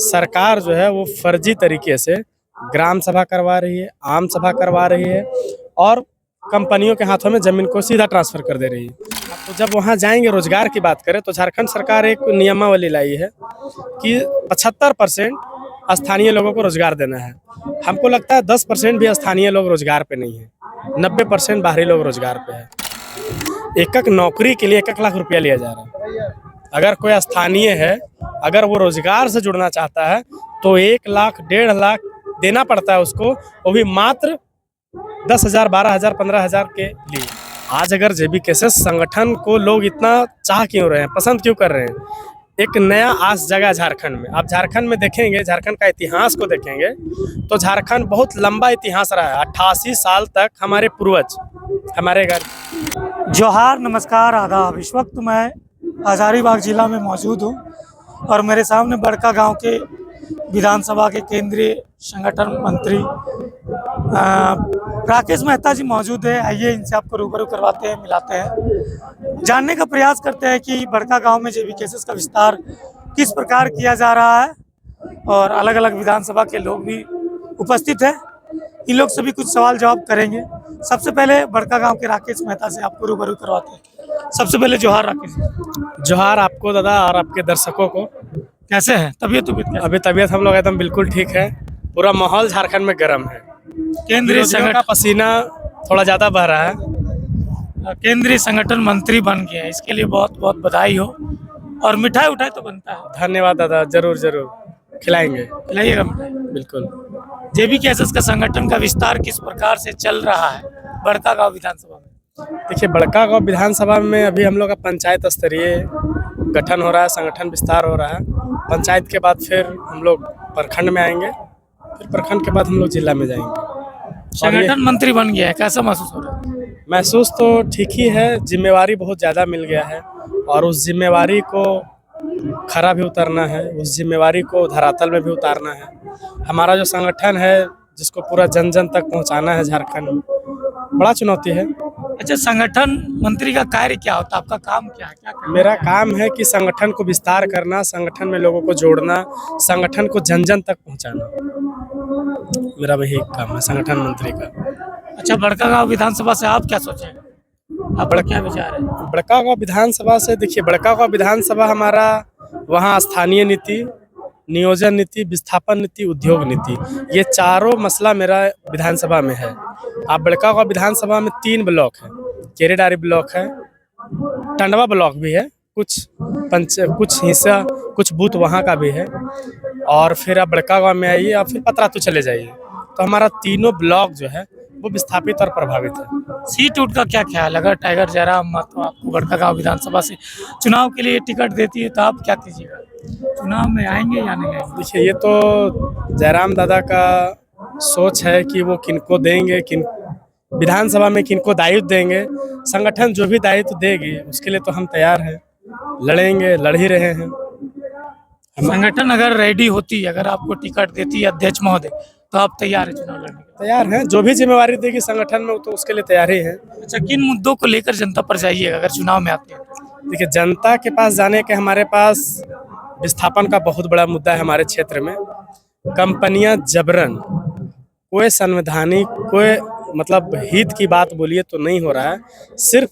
सरकार जो है वो फर्जी तरीके से ग्राम सभा करवा रही है, आम सभा करवा रही है और कंपनियों के हाथों में ज़मीन को सीधा ट्रांसफ़र कर दे रही है। तो जब वहाँ जाएंगे रोजगार की बात करें तो झारखंड सरकार एक नियमावली लाई है कि 75% स्थानीय लोगों को रोजगार देना है। हमको लगता है 10% भी स्थानीय लोग रोजगार पे नहीं है, 90% बाहरी लोग रोजगार पे है। एक नौकरी के लिए 1 लाख रुपया लिया जा रहा है। अगर कोई स्थानीय है, अगर वो रोजगार से जुड़ना चाहता है तो 1 लाख 1.5 लाख देना पड़ता है उसको, वो भी मात्र 10,000, 12,000, 15,000 के लिए। आज अगर जेबीकेएसएस संगठन को लोग इतना चाह क्यों रहे हैं, पसंद क्यों कर रहे हैं? एक नया आस जगह झारखंड में। आप झारखंड में देखेंगे, झारखंड का इतिहास को देखेंगे तो झारखंड बहुत लंबा इतिहास रहा है। 88 साल तक हमारे पूर्वज हमारे घर। जोहार, नमस्कार, आदाब। इस वक्त मैं हजारीबाग जिला में मौजूद हूँ और मेरे सामने बड़का गांव के विधानसभा के केंद्रीय संगठन मंत्री राकेश मेहता जी मौजूद है। आइए इनसे आपको रूबरू करवाते हैं, मिलाते हैं, जानने का प्रयास करते हैं कि बड़का गांव में जेबीकेएसएस का विस्तार किस प्रकार किया जा रहा है और अलग अलग विधानसभा के लोग भी उपस्थित हैं। इन लोग से भी कुछ सवाल जवाब करेंगे। सबसे पहले बड़का गांव के राकेश मेहता से आपको रूबरू करवाते हैं। सबसे पहले जोहार राकेश। जोहार आपको दादा और आपके दर्शकों को। कैसे हैं? तबीयत अभी तबीयत हम लोग एकदम बिल्कुल ठीक है। पूरा माहौल झारखंड में गर्म है। केंद्रीय संगठन का पसीना थोड़ा ज़्यादा बह रहा है। केंद्रीय संगठन मंत्री बन गए हैं, इसके लिए बहुत बहुत बधाई हो। और मिठाई उठाई तो बनता है। धन्यवाद दादा, जरूर जरूर खिलाएंगे। खिलाइएगा मिठाई। बिल्कुल। जेबीकेएसएस का संगठन का विस्तार किस प्रकार से चल रहा है बड़का गांव विधानसभा में? देखिए, बड़का गांव विधानसभा में अभी हम लोग का पंचायत स्तरीय गठन हो रहा है, संगठन विस्तार हो रहा है। पंचायत के बाद फिर हम लोग प्रखंड में आएंगे, फिर प्रखंड के बाद हम लोग जिला में जाएंगे। संगठन मंत्री बन गया है, कैसा महसूस हो रहा है? महसूस तो ठीक ही है। जिम्मेवारी बहुत ज़्यादा मिल गया है और उस जिम्मेवारी को खरा भी उतरना है, उस जिम्मेवारी को धरातल में भी उतारना है। हमारा जो संगठन है जिसको पूरा जन जन तक पहुंचाना है झारखंड में, बड़ा चुनौती है। अच्छा, संगठन मंत्री का कार्य क्या होता है? आपका काम क्या है? क्या मेरा काम है कि संगठन को विस्तार करना, संगठन में लोगों को जोड़ना, संगठन को जन जन तक पहुंचाना। मेरा वही काम है संगठन मंत्री का। अच्छा, बड़का गांव विधानसभा से आप क्या सोचें? आपका क्या विचार है? बड़का गांव विधानसभा से देखिए, बड़का गांव विधानसभा हमारा वहाँ स्थानीय नीति, नियोजन नीति, विस्थापन नीति, उद्योग नीति, ये चारों मसला मेरा विधानसभा में है। आप बड़का गांव विधानसभा में 3 ब्लॉक है। केरेडारी ब्लॉक है, टंडवा ब्लॉक भी है, कुछ हिस्सा, कुछ बूथ वहाँ का भी है। और फिर आप बड़का गांव में आइए, आप फिर पतरातू चले जाइए, तो हमारा तीनों ब्लॉक जो है वो विस्थापित और प्रभावित है। सीट उठ का क्या ख्याल? अगर टाइगर जयराम तो आपको बड़का गांव विधानसभा से चुनाव के लिए टिकट देती है तो आप क्या कीजिएगा? चुनाव में आएंगे या नहीं आएंगे? देखिए, ये तो जयराम दादा का सोच है कि वो किनको देंगे, किन विधानसभा में किनको दायित्व देंगे। संगठन जो भी दायित्व देगी उसके लिए तो हम तैयार हैं, लड़ेंगे, लड़ ही रहे हैं। संगठन अगर रेडी होती, अगर आपको टिकट देती अध्यक्ष महोदय, तो आप तैयार है चुनाव लड़ने के? तैयार हैं, जो भी जिम्मेवारी देगी संगठन में तो उसके लिए तैयार ही हैं। अच्छा, किन मुद्दों को लेकर जनता पर जाइएगा अगर चुनाव में आते हैं? देखिए, जनता के पास जाने के हमारे पास विस्थापन का बहुत बड़ा मुद्दा है हमारे क्षेत्र में। कंपनियां जबरन, कोई संवैधानिक, कोई मतलब हित की बात बोलिए तो नहीं हो रहा है। सिर्फ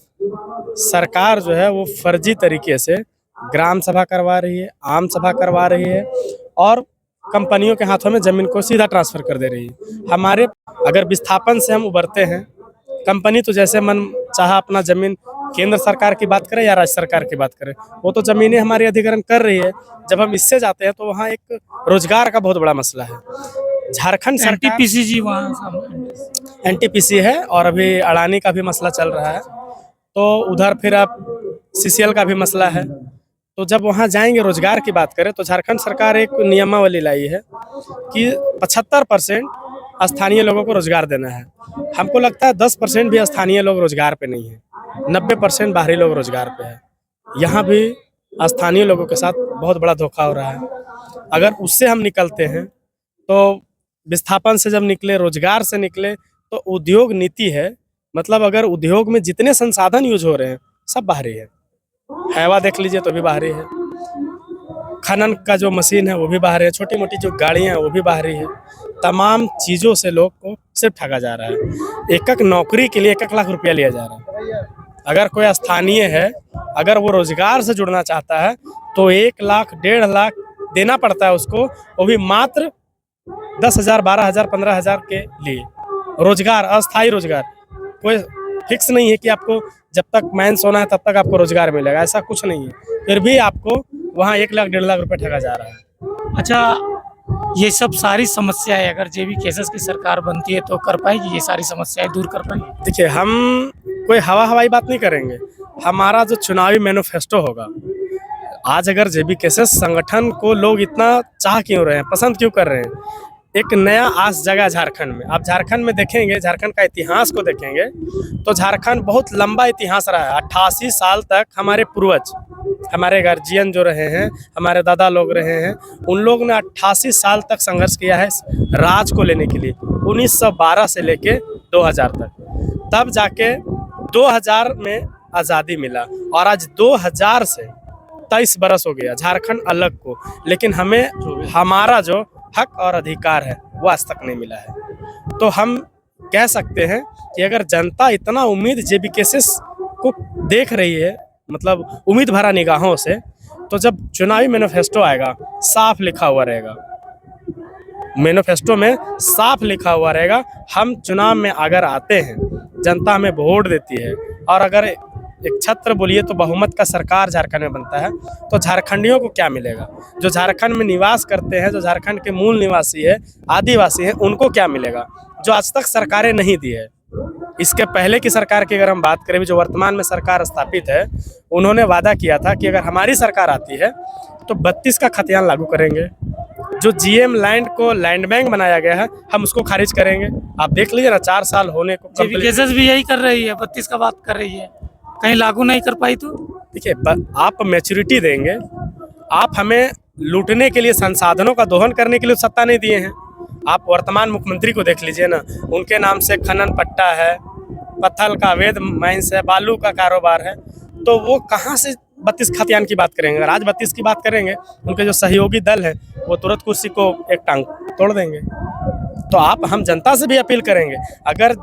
सरकार जो है वो फर्जी तरीके से ग्राम सभा करवा रही है, आम सभा करवा रही है और कंपनियों के हाथों में ज़मीन को सीधा ट्रांसफ़र कर दे रही है। हमारे अगर विस्थापन से हम उबरते हैं, कंपनी तो जैसे मन चाहा अपना ज़मीन, केंद्र सरकार की बात करें या राज्य सरकार की बात करें, वो तो ज़मीनें हमारी अधिग्रहण कर रही है। जब हम इससे जाते हैं तो वहाँ एक रोजगार का बहुत बड़ा मसला है। झारखंड सरकार एनटीपीसी जी वहाँ एनटीपीसी है और अभी अडानी का भी मसला चल रहा है, तो उधर फिर अब सीसीएल का भी मसला है। तो जब वहाँ जाएंगे रोजगार की बात करें तो झारखंड सरकार एक नियमावली लाई है कि 75% स्थानीय लोगों को रोजगार देना है। हमको लगता है 10% भी स्थानीय लोग रोजगार पे नहीं है, 90% बाहरी लोग रोजगार पे है। यहाँ भी स्थानीय लोगों के साथ बहुत बड़ा धोखा हो रहा है। अगर उससे हम निकलते हैं तो विस्थापन से जब निकले, रोजगार से निकले, तो उद्योग नीति है, मतलब अगर उद्योग में जितने संसाधन यूज हो रहे हैं सब बाहरी है। हैवा देख लीजिए तो भी बाहरी है। खनन का जो मशीन है वो भी बाहर है, छोटी मोटी जो गाड़ियाँ हैं वो भी बाहरी है। तमाम चीज़ों से लोग को सिर्फ ठगा जा रहा है। एक एक नौकरी के लिए 1-1 लाख रुपया लिया जा रहा है। अगर कोई स्थानीय है, अगर वो रोजगार से जुड़ना चाहता है तो 1 लाख 1.5 लाख देना पड़ता है उसको, वो भी मात्र 10,000, 12,000, 15,000 के लिए। रोजगार, अस्थायी रोजगार, कोई फिक्स नहीं है कि आपको जब तक मेंस होना है तब तक आपको रोजगार मिलेगा, ऐसा कुछ नहीं है। फिर भी आपको वहाँ 1 लाख 1.5 लाख रुपए ठगा जा रहा है। अच्छा, ये सब सारी समस्याएं अगर जेबी केसेस की सरकार बनती है तो कर पाएगी, ये सारी समस्याएं दूर कर पाएगी? देखिए, हम कोई हवाई बात नहीं करेंगे। हमारा जो चुनावी मैनिफेस्टो होगा, आज अगर जेबी केसेस संगठन को लोग इतना चाह क्यों रहे हैं, पसंद क्यों कर रहे हैं, एक नया आस जगा झारखंड में। आप झारखंड में देखेंगे, झारखंड का इतिहास को देखेंगे तो झारखंड बहुत लंबा इतिहास रहा है। 88 साल तक हमारे पूर्वज, हमारे गार्जियन जो रहे हैं, हमारे दादा लोग रहे हैं, उन लोग ने 88 साल तक संघर्ष किया है राज को लेने के लिए, 1912 से लेके 2000 तक। तब जाके 2000 में आज़ादी मिला और आज 2000 से 23 बरस हो गया झारखंड अलग को, लेकिन हमें हमारा जो हक और अधिकार है वो आज तक नहीं मिला है। तो हम कह सकते हैं कि अगर जनता इतना उम्मीद जेबी केसेस को देख रही है, मतलब उम्मीद भरा निगाहों से, तो जब चुनावी मैनिफेस्टो आएगा साफ लिखा हुआ रहेगा, मैनिफेस्टो में साफ लिखा हुआ रहेगा, हम चुनाव में अगर आते हैं, जनता हमें वोट देती है और अगर एक छत्र बोलिए तो बहुमत का सरकार झारखंड में बनता है, तो झारखंडियों को क्या मिलेगा? जो झारखंड में निवास करते हैं, जो झारखंड के मूल निवासी है, आदिवासी हैं, उनको क्या मिलेगा जो आज तक सरकारें नहीं दी है? इसके पहले की सरकार की अगर हम बात करें, जो वर्तमान में सरकार स्थापित है, उन्होंने वादा किया था कि अगर हमारी सरकार आती है तो 32 का खतियान लागू करेंगे। जो जीएम लैंड को लैंड बैंक बनाया गया है, हम उसको खारिज करेंगे। आप देख लीजिए ना, 4 साल होने को जेबी केसेस भी यही कर रही है, 32 का बात कर रही है, कहीं लागू नहीं कर पाई तो? देखिए, आप मैच्योरिटी देंगे, आप हमें लूटने के लिए, संसाधनों का दोहन करने के लिए सत्ता नहीं दिए हैं। आप वर्तमान मुख्यमंत्री को देख लीजिए ना, उनके नाम से खनन पट्टा है, पत्थर का अवैध माइंस है, बालू का कारोबार है, तो वो कहाँ से 32 खतियान की बात करेंगे? अगर आज 32 की बात करेंगे, उनके जो सहयोगी दल है वो तुरंत कुर्सी को एक टांग तोड़ देंगे। तो हम जनता से भी अपील करेंगे, अगर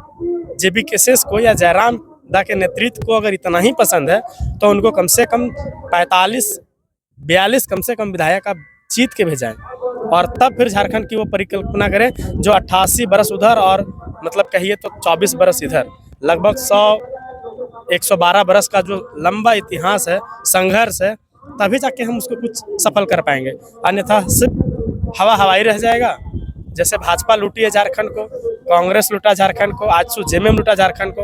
जेबी केसेस को या जयराम दा के नेतृत्व को अगर इतना ही पसंद है तो उनको कम से कम 42 कम से कम विधायक आप जीत के भेजाएं और तब फिर झारखंड की वो परिकल्पना करें जो 88 बरस उधर और मतलब कहिए तो 24 बरस इधर, लगभग 112 बरस का जो लंबा इतिहास है, संघर्ष है, तभी जाके हम उसको कुछ सफल कर पाएंगे। अन्यथा सिर्फ हवाई रह जाएगा। जैसे भाजपा लूटी है झारखंड को, कांग्रेस लूटा झारखंड को, आजसू जेएमएम लूटा झारखंड को,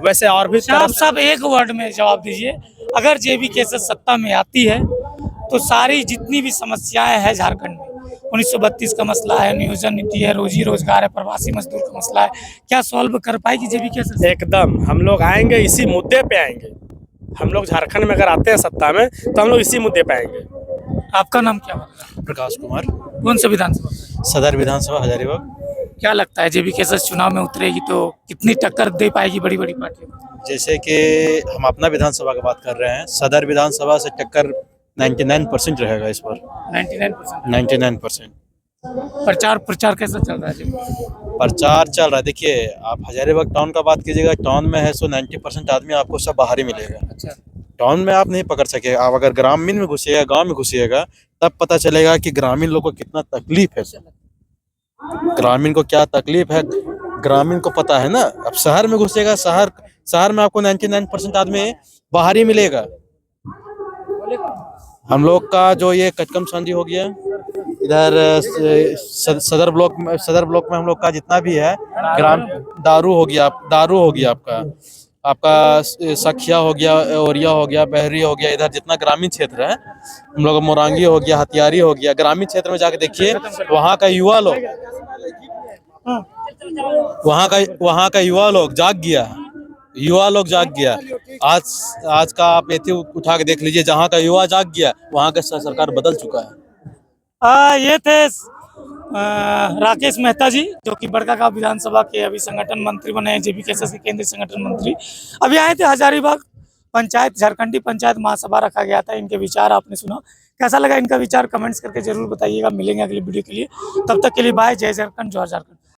वैसे और भी सब एक वर्ड में जवाब दीजिए, अगर जेबी केसेस सत्ता में आती है तो सारी जितनी भी समस्याएं हैं झारखंड में, 1932 का मसला है, नियोजन नीति है, रोजी रोजगार है, प्रवासी मजदूर का मसला है, क्या सॉल्व कर पाएगी जेबी केसेस? एकदम, हम लोग आएंगे, इसी मुद्दे पे आएंगे। हम लोग झारखंड में अगर आते हैं सत्ता में तो हम लोग इसी मुद्दे पे आएंगे। आपका नाम क्या होगा? प्रकाश कुमार, कौन सा विधानसभा? सदर विधानसभा हजारीबाग। क्या लगता है जेबी केसेस चुनाव में उतरेगी तो कितनी टक्कर दे पाएगी बड़ी बड़ी पार्टियों? जैसे कि हम अपना विधानसभा की बात कर रहे हैं, सदर विधानसभा से टक्कर 99% रहेगा इस पर। 99%। प्रचार कैसा चल रहा है जी? प्रचार चल रहा है। देखिए, आप हजारीबाग टाउन का बात कीजिएगा, टाउन में है सो 90% आदमी आपको सब बाहर ही मिलेगा। अच्छा, टाउन में आप नहीं पकड़ सकेगा। आप अगर ग्रामीण में घुसिएगा, गांव में घुसिएगा, तब पता चलेगा कि ग्रामीण लोग को कितना तकलीफ है। ग्रामीण को क्या तकलीफ है, ग्रामीण को पता है ना। अब शहर में घुसेगा, शहर में आपको 99% आदमी बाहर ही मिलेगा। हम लोग का जो ये कचकम सांझी हो गया, इधर सदर ब्लॉक में हम लोग का जितना भी है, ग्राम दारू हो गया आपका सखिया हो गया, औरिया हो गया, बहरी हो गया, इधर जितना ग्रामीण क्षेत्र है, हम लोग मोरंगी हो गया, हथियारी हो गया। ग्रामीण क्षेत्र में जाके देखिए, वहाँ का युवा लोग जाग गया। आज का आप एथी उठा के देख लीजिए, जहाँ का युवा जाग गया, वहाँ का सरकार बदल चुका है। ये थे राकेश मेहता जी, जो कि बड़कागांव विधानसभा के अभी संगठन मंत्री बने हैं, जेबी केसेस के केंद्रीय संगठन मंत्री। अभी आए थे हजारीबाग पंचायत, झारखंडी पंचायत महासभा रखा गया था, इनके विचार आपने सुना। कैसा लगा इनका विचार कमेंट्स करके जरूर बताइएगा। मिलेंगे अगली वीडियो के लिए, तब तक के लिए बाय। जय झारखंड, जय झारखंड।